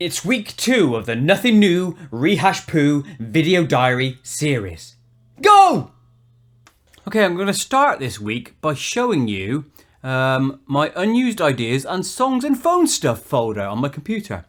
It's week 2 of the Nothing New Rehashed video diary series. Go! Okay, I'm going to start this week by showing you my unused ideas and songs and phone stuff folder on my computer.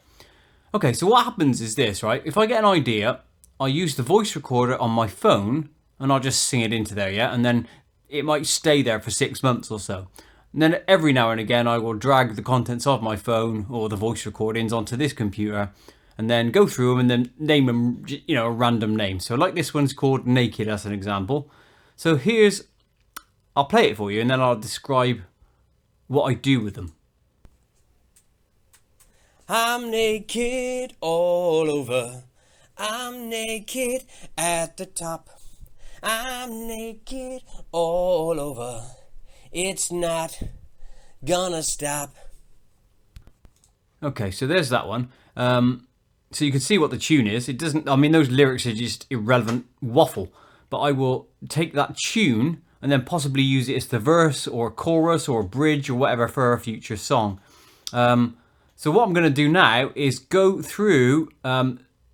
Okay, so what happens is this, right? If I get an idea, I use the voice recorder on my phone and I'll just sing it into there, yeah? And then it might stay there for 6 months or so. And then every now and again, I will drag the contents of my phone or the voice recordings onto this computer and then go through them and then name them, you know, a random name. So like this one's called Naked as an example. So I'll play it for you and then I'll describe what I do with them. I'm naked all over. I'm naked at the top. I'm naked all over. It's not gonna stop. Okay, so there's that one. So you can see what the tune is. It doesn't, I mean, those lyrics are just irrelevant waffle. But I will take that tune and then possibly use it as the verse or chorus or bridge or whatever for a future song. So what I'm going to do now is go through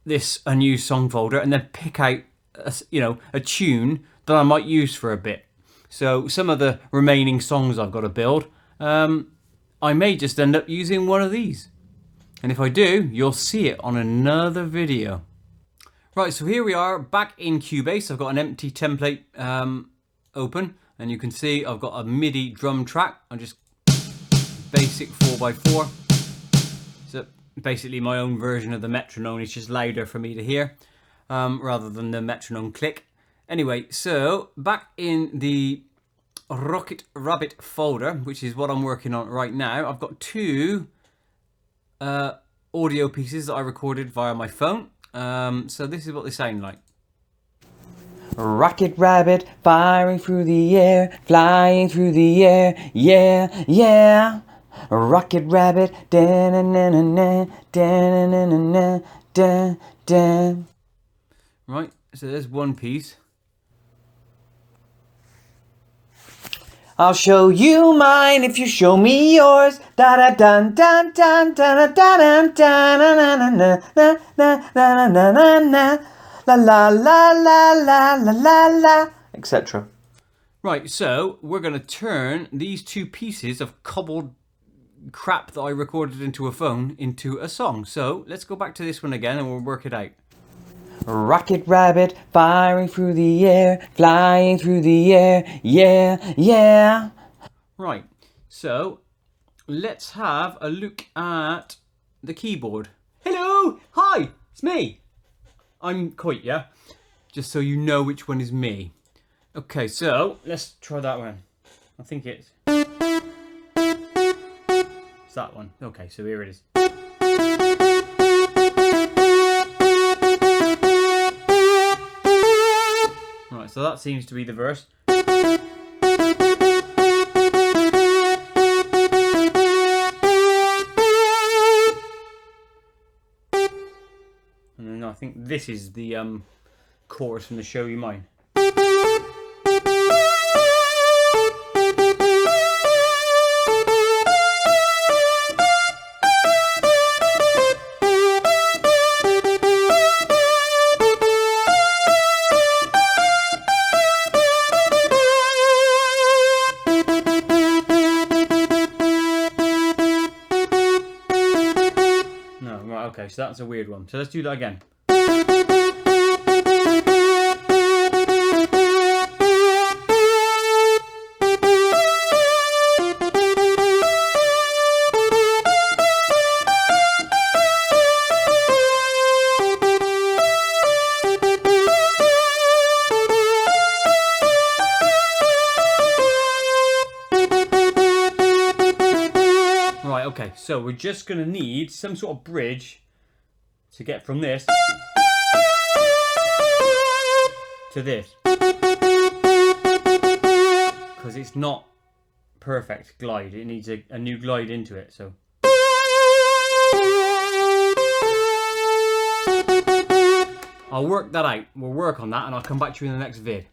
this unused song folder and then pick out a tune that I might use for a bit. So some of the remaining songs I've got to build, I may just end up using one of these. And if I do, you'll see it on another video. Right, so here we are back in Cubase. I've got an empty template open and you can see I've got a MIDI drum track. I'm just basic 4x4. So basically my own version of the metronome. It's just louder for me to hear rather than the metronome click. Anyway, so back in the Rocket Rabbit folder, which is what I'm working on right now, I've got 2 audio pieces that I recorded via my phone. So this is what they sound like. Rocket rabbit firing through the air, flying through the air, yeah, yeah. Rocket rabbit, da-na-na-na-na, da-na-na-na-na, da-da. Right, so there's one piece. I'll show you mine if you show me yours. Da da dun dun dun dun dun dun dun na na na na na na na na la la la la la la la la, etc. Right, so we're going to turn these 2 pieces of cobbled crap that I recorded into a phone into a song. So let's go back to this one again and we'll work it out. Rocket rabbit firing through the air, flying through the air, yeah, yeah. Right, so let's have a look at the keyboard. Hello, hi, it's me. I'm Koit, yeah? Just so you know which one is me. Okay, so let's try that one. I think it's that one. Okay, so here it is. Right, so that seems to be the verse. And then I think this is the chorus from the Show You Mine. Okay, so that's a weird one. So let's do that again. Right, okay, so we're just going to need some sort of bridge to get from this to this, because it's not perfect glide. It needs a new glide into it. So I'll work that out. We'll work on that and I'll come back to you in the next vid.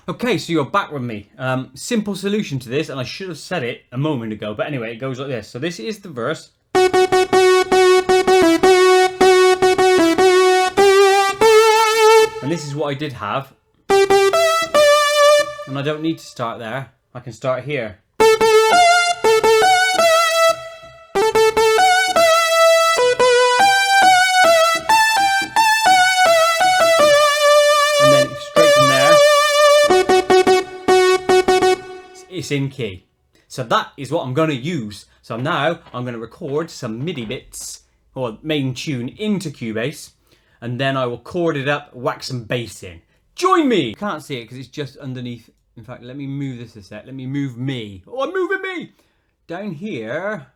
Okay, so you're back with me. Simple solution to this, and I should have said it a moment ago, but anyway, it goes like this. So this is the verse. I did have. And I don't need to start there. I can start here. And then straight from there, it's in key. So that is what I'm going to use. So now I'm going to record some MIDI bits or main tune into Cubase, and then I will chord it up, whack some bass in. Join me! You can't see it because it's just underneath. In fact, let me move this a sec. Let me move me. Oh, I'm moving me! Down here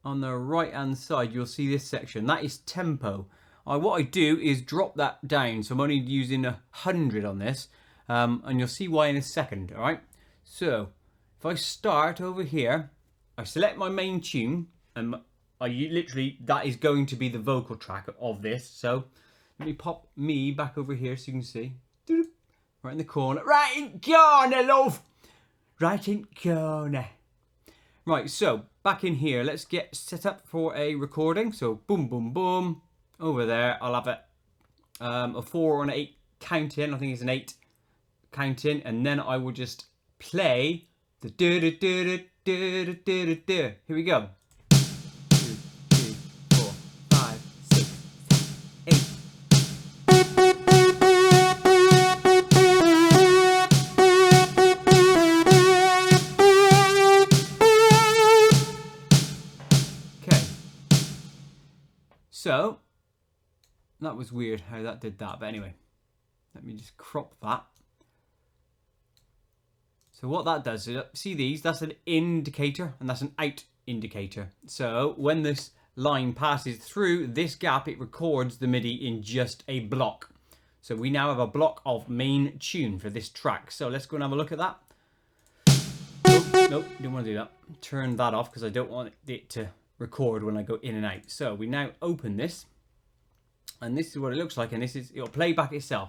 on the right hand side, you'll see this section. That is tempo. What I do is drop that down. So I'm only using 100 on this. And you'll see why in a second, all right? So if I start over here, I select my main tune, and literally, that is going to be the vocal track of this. So let me pop me back over here so you can see. Right in the corner. Right in corner, love. Right in corner. Right, so back in here, let's get set up for a recording. So boom, boom, boom. Over there, I'll have a 4 or an 8 count in. I think it's an 8 count in. And then I will just play the do-do-do-do-do-do-do-do. Here we go. 2, 3, 4, 5, 6, 7, 8. So, that was weird how that did that, but anyway, let me just crop that. So what that does, see these, that's an indicator and that's an out indicator. So when this line passes through this gap, it records the MIDI in just a block. So we now have a block of main tune for this track. So let's go and have a look at that. Nope, didn't want to do that. Turn that off because I don't want it to record when I go in and out. So we now open this, and this is what it looks like, and it'll play back itself.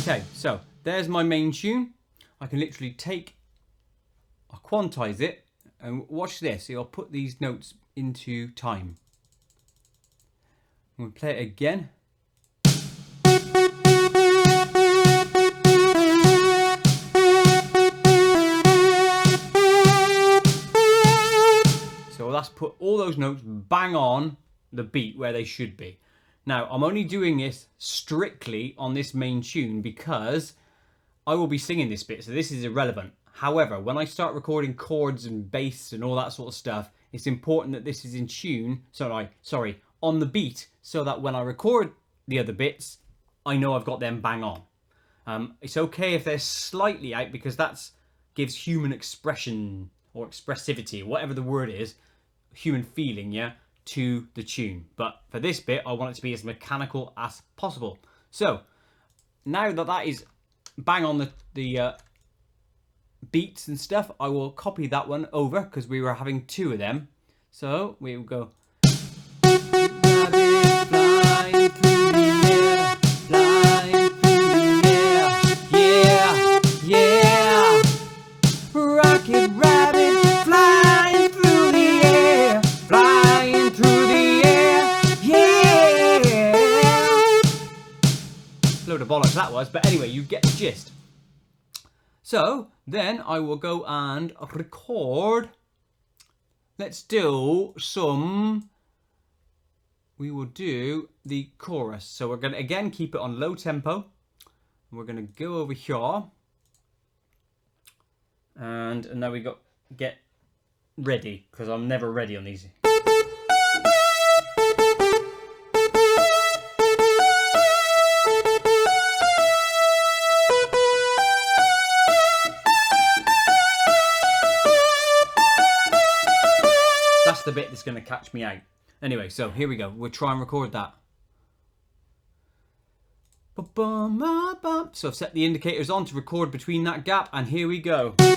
Okay, so there's my main tune. I can literally I'll quantize it, and watch this. It'll put these notes into time. I'm going to play it again. So that's put all those notes bang on the beat where they should be. Now, I'm only doing this strictly on this main tune because I will be singing this bit, so this is irrelevant. However, when I start recording chords and bass and all that sort of stuff, it's important that this is in tune, on the beat, so that when I record the other bits, I know I've got them bang on. It's okay if they're slightly out because that gives human expression or expressivity, whatever the word is, human feeling, yeah, to the tune. But for this bit, I want it to be as mechanical as possible. So now that that is bang on the beats and stuff, I will copy that one over because we were having 2 of them. So we will go. Rocket rabbit flying through the air, flying through the air, yeah. Load of bollocks that was, but anyway, you get the gist. So then I will go and record. Let's do some. We will do the chorus. So we're going to again keep it on low tempo. We're going to go over here. And now we get ready, because I'm never ready on these. That's the bit that's going to catch me out. Anyway, so here we go. We'll try and record that. So I've set the indicators on to record between that gap, and here we go. Okay,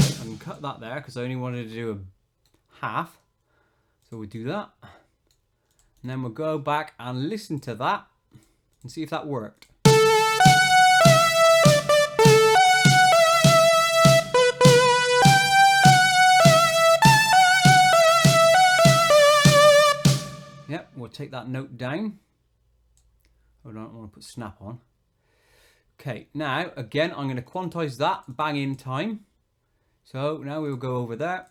I can cut that there because I only wanted to do a half. So we'll do that. And then we'll go back and listen to that and see if that worked. Yep, we'll take that note down. Hold on, I want to put snap on. Okay, now again, I'm going to quantize that bang in time. So now we'll go over there.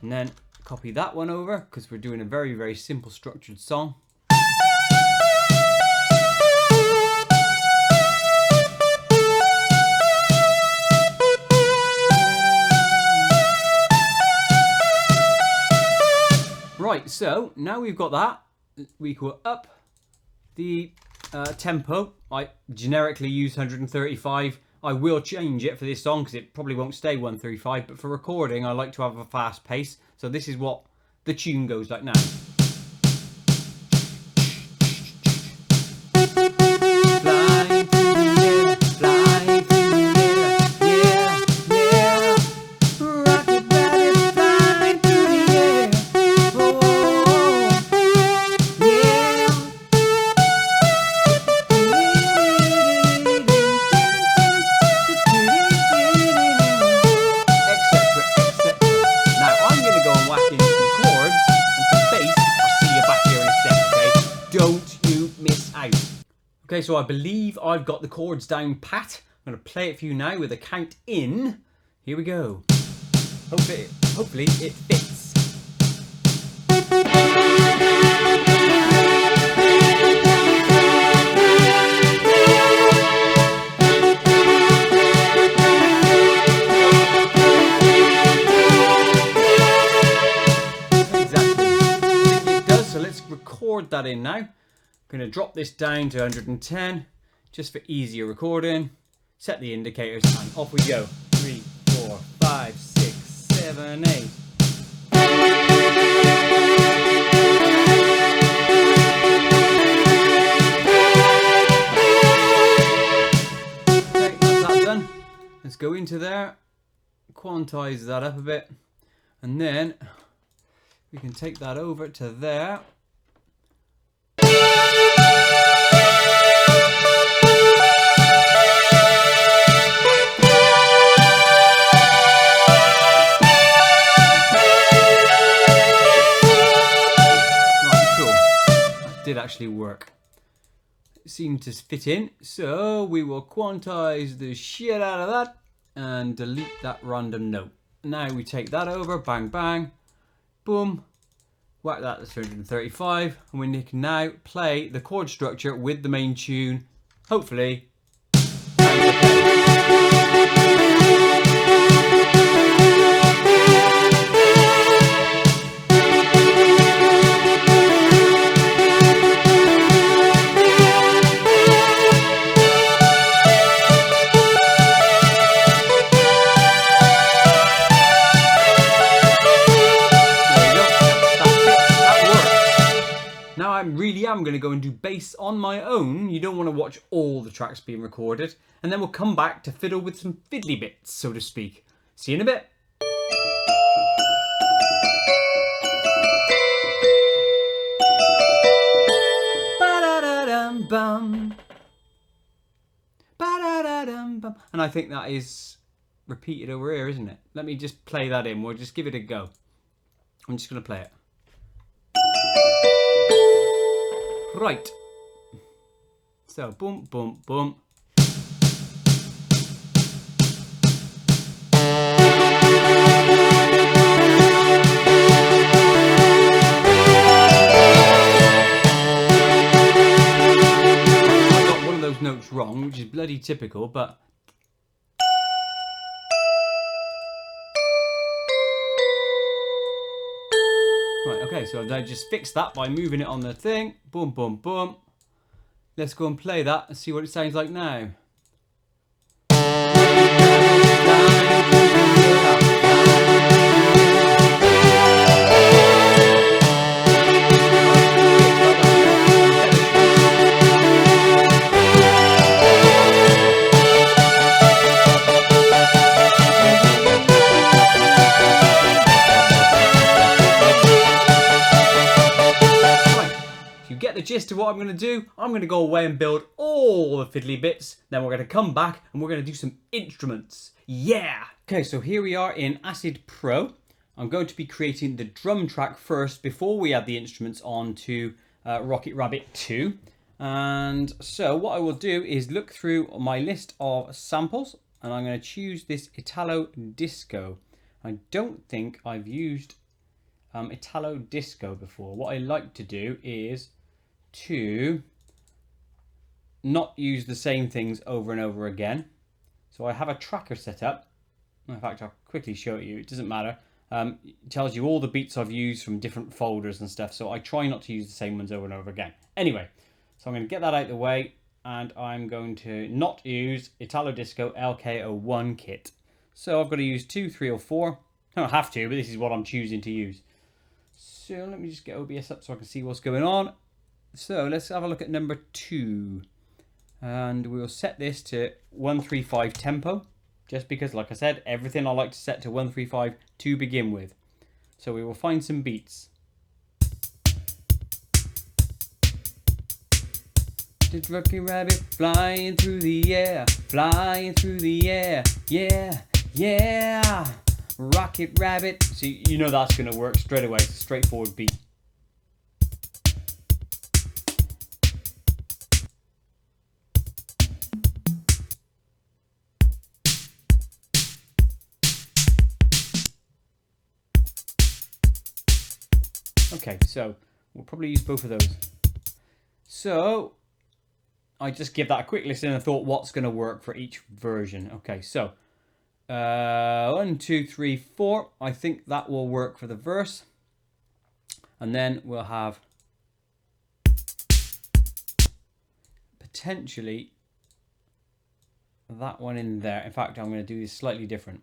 And then copy that one over because we're doing a very, very simple structured song. Right, so now we've got that, we will up the tempo. I generically use 135. I will change it for this song because it probably won't stay 135, but for recording I like to have a fast pace. So this is what the tune goes like now. Okay, so I believe I've got the chords down pat. I'm going to play it for you now with a count in. Here we go. Hopefully it fits. Exactly. It does, so let's record that in now. I'm going to drop this down to 110 just for easier recording. Set the indicators and off we go. 3, 4, 5, 6, 7, 8. Okay, that's that done. Let's go into there, quantize that up a bit, and then we can take that over to there. Did actually work. It seemed to fit in, so we will quantize the shit out of that and delete that random note. Now we take that over, bang bang, boom, whack that to 335, and we can now play the chord structure with the main tune, hopefully. I'm going to go and do bass on my own. You don't want to watch all the tracks being recorded, and then we'll come back to fiddle with some fiddly bits, so to speak. See you in a bit. Ba-da-da-dum-bum. Ba-da-da-dum-bum. And I think that is repeated over here, isn't it? Let me just play that in. We'll just give it a go. I'm just going to play it. Right, so boom, boom, boom. I got one of those notes wrong, which is bloody typical, but right, okay, so I just fixed that by moving it on the thing. Boom, boom, boom. Let's go and play that and see what it sounds like now. the gist of what I'm going to do. I'm going to go away and build all the fiddly bits. Then we're going to come back and we're going to do some instruments. Yeah! Okay, so here we are in Acid Pro. I'm going to be creating the drum track first before we add the instruments onto Rocket Rabbit 2. And so what I will do is look through my list of samples and I'm going to choose this Italo Disco. I don't think I've used Italo Disco before. What I like to do is to not use the same things over and over again. So I have a tracker set up. In fact, I'll quickly show it you. It doesn't matter. It tells you all the beats I've used from different folders and stuff. So I try not to use the same ones over and over again. Anyway, so I'm going to get that out of the way. And I'm going to not use Italo Disco LK01 kit. So I've got to use 2, 3 or 4. I don't have to, but this is what I'm choosing to use. So let me just get OBS up so I can see what's going on. So let's have a look at number 2. And we'll set this to 135 tempo. Just because, like I said, everything I like to set to 135 to begin with. So we will find some beats. The Rocket Rabbit flying through the air, flying through the air, yeah, yeah. Rocket Rabbit. So you know that's going to work straight away. It's a straightforward beat. Okay, so we'll probably use both of those. So I just give that a quick listen and thought what's going to work for each version. Okay, so 1, 2, 3, 4. I think that will work for the verse. And then we'll have potentially that one in there. In fact, I'm going to do this slightly different.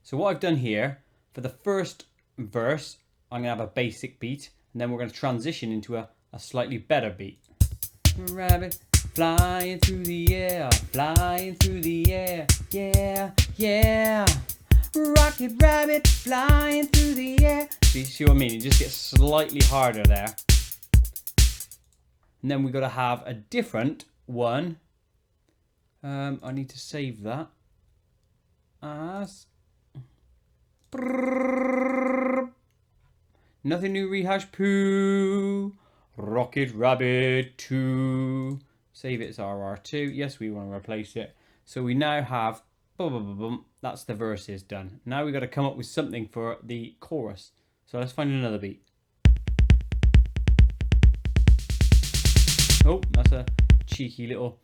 So what I've done here, for the first verse, I'm going to have a basic beat. And then we're going to transition into a slightly better beat. Rabbit flying through the air, flying through the air, yeah, yeah. Rocket Rabbit flying through the air. See what I mean? It just gets slightly harder there. And then we've got to have a different one. I need to save that as Nothing New Rehash Poo. Rocket Rabbit 2. Save it as RR2. Yes, we want to replace it. So we now have, that's the verses done. Now we've got to come up with something for the chorus. So let's find another beat. Oh, that's a cheeky little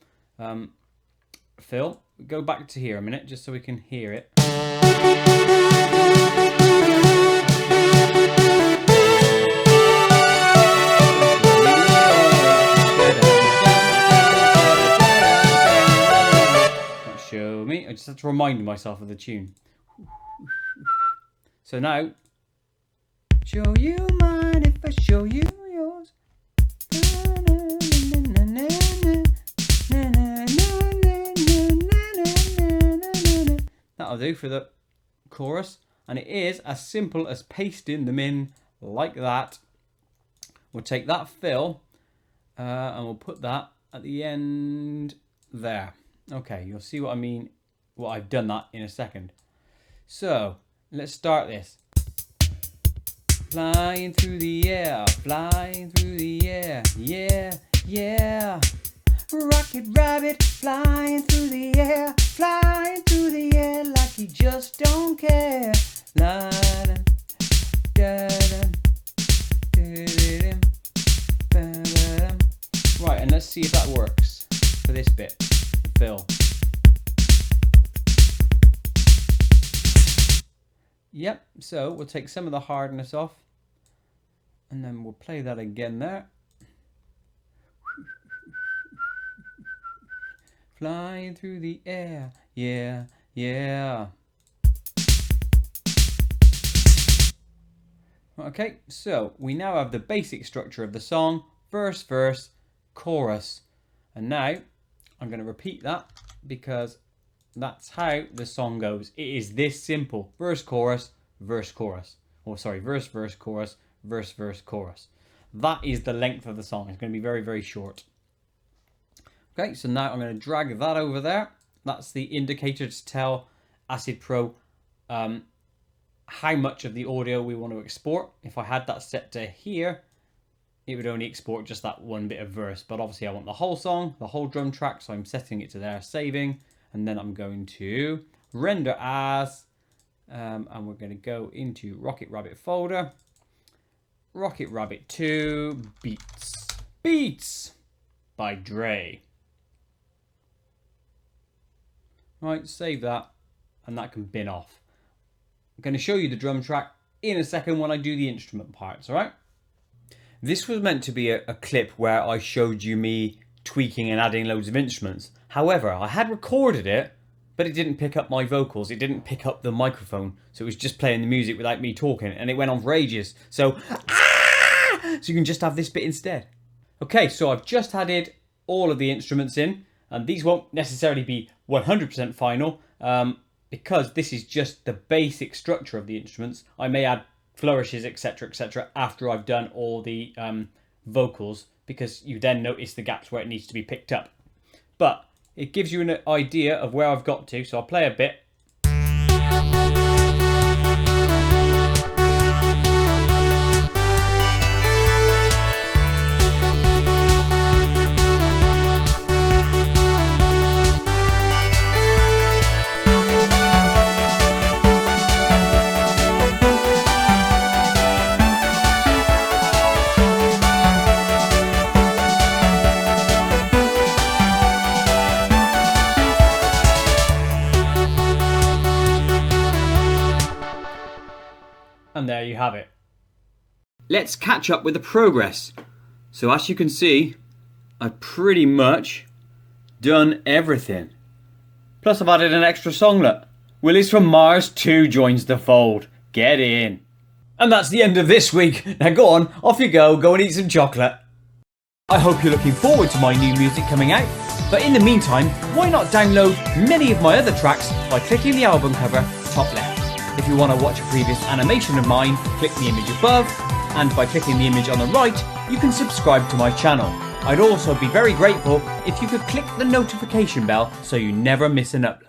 fill. Go back to here a minute just so we can hear it. Show me. I just have to remind myself of the tune. So now, show you mine if I show you yours. That'll do for the chorus. And it is as simple as pasting them in like that. We'll take that fill and we'll put that at the end there. Okay, you'll see what I mean, what I've done that in a second. So, let's start this. Flying through the air, flying through the air, yeah, yeah. Rocket Rabbit flying through the air like he just don't care. La da da da. Right, and let's see if that works for this bit. Fill. Yep, so we'll take some of the hardness off and then we'll play that again there. Flying through the air, yeah, yeah. Okay, so we now have the basic structure of the song, verse, verse, chorus. And now I'm going to repeat that because that's how the song goes. It is this simple. Verse, chorus, verse, chorus. Or sorry, verse, verse, chorus, verse, verse, chorus. that is the length of the song. It's going to be very, very short. Okay, so now I'm going to drag that over there. That's the indicator to tell Acid Pro how much of the audio we want to export. If I had that set to here, it would only export just that one bit of verse. But obviously I want the whole song, the whole drum track, so I'm setting it to there, saving. And then I'm going to render as, and we're going to go into Rocket Rabbit folder. Rocket Rabbit 2 Beats. Beats by Dre. Right, save that, and that can bin off. I'm going to show you the drum track in a second when I do the instrument parts, alright? This was meant to be a clip where I showed you me tweaking and adding loads of instruments. However, I had recorded it, but it didn't pick up my vocals. It didn't pick up the microphone. So it was just playing the music without me talking, and it went on for ages. So you can just have this bit instead. Okay, so I've just added all of the instruments in, and these won't necessarily be 100% final, because this is just the basic structure of the instruments. I may add flourishes, etc., after I've done all the vocals, because you then notice the gaps where it needs to be picked up. But it gives you an idea of where I've got to, so I'll play a bit. And there you have it. Let's catch up with the progress. So as you can see, I've pretty much done everything. Plus I've added an extra songlet. Willis from Mars 2 joins the fold. Get in. And that's the end of this week. Now go on, off you go and eat some chocolate. I hope you're looking forward to my new music coming out. But in the meantime, why not download many of my other tracks by clicking the album cover top left. If you want to watch a previous animation of mine, click the image above, and by clicking the image on the right, you can subscribe to my channel. I'd also be very grateful if you could click the notification bell so you never miss an upload.